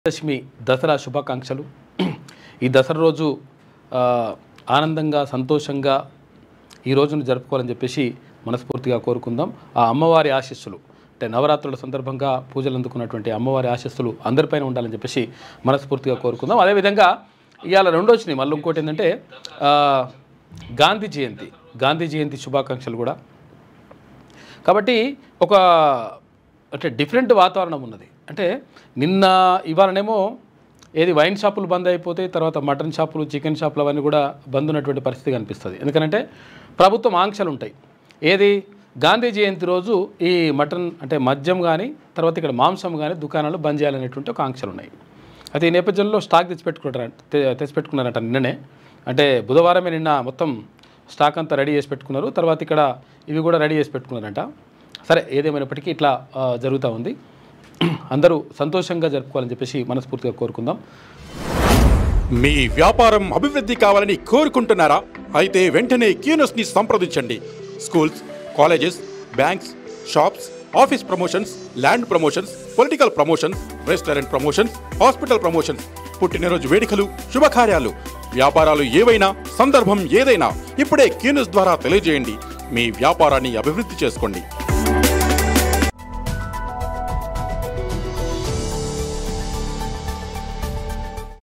దశమి దసరా శుభాకాంక్షలు. ఈ దసరా రోజు ఆనందంగా సంతోషంగా ఈ రోజును జరుపుకోవాలని చెప్పేసి మనస్ఫూర్తిగా కోరుకుందాం. ఆ అమ్మవారి ఆశీస్సులు అంటే నవరాత్రుల సందర్భంగా పూజలు అందుకున్నటువంటి అమ్మవారి ఆశీస్సులు అందరిపైన ఉండాలని చెప్పేసి మనస్ఫూర్తిగా కోరుకుందాం. అదేవిధంగా ఇవాళ రెండో వచ్చినాయి. మళ్ళీ ఇంకోటి ఏంటంటే గాంధీ జయంతి శుభాకాంక్షలు కూడా. కాబట్టి ఒక అంటే డిఫరెంట్ వాతావరణం ఉన్నది. అంటే నిన్న ఇవాళనేమో ఏది వైన్ షాపులు బంద్ అయిపోతే తర్వాత మటన్ షాపులు చికెన్ షాపులు అవన్నీ కూడా బంద్ ఉన్నటువంటి పరిస్థితి కనిపిస్తుంది. ఎందుకంటే ప్రభుత్వం ఆంక్షలు ఉంటాయి. ఏది గాంధీ జయంతి రోజు ఈ మటన్ అంటే మద్యం కానీ తర్వాత ఇక్కడ మాంసం కానీ దుకాణాలు బంద్ చేయాలనేటువంటి ఒక ఆంక్షలు ఉన్నాయి. అయితే ఈ నేపథ్యంలో స్టాక్ తెచ్చిపెట్టుకున్నారట నిన్ననే. అంటే బుధవారమే నిన్న మొత్తం స్టాక్ అంతా రెడీ చేసి పెట్టుకున్నారు. తర్వాత ఇక్కడ ఇవి కూడా రెడీ చేసి పెట్టుకున్నారంట. సరే ఏదేమైనప్పటికీ ఇట్లా జరుగుతూ ఉంది. అందరూ సంతోషంగా జరుపుకోవాలని చెప్పేసి మనస్ఫూర్తిగా కోరుకుందాం. మీ వ్యాపారం అభివృద్ధి కావాలని కోరుకుంటున్నారా? అయితే వెంటనే క్యూనస్ని సంప్రదించండి. Schools, colleges, banks, shops, office promotions, land promotions, political promotions, restaurant promotions, hospital promotions, పుట్టినరోజు వేడుకలు, శుభకార్యాలు, వ్యాపారాలు ఏవైనా, సందర్భం ఏదైనా ఇప్పుడే క్యూనస్ ద్వారా తెలియజేయండి. మీ వ్యాపారాన్ని అభివృద్ధి చేసుకోండి.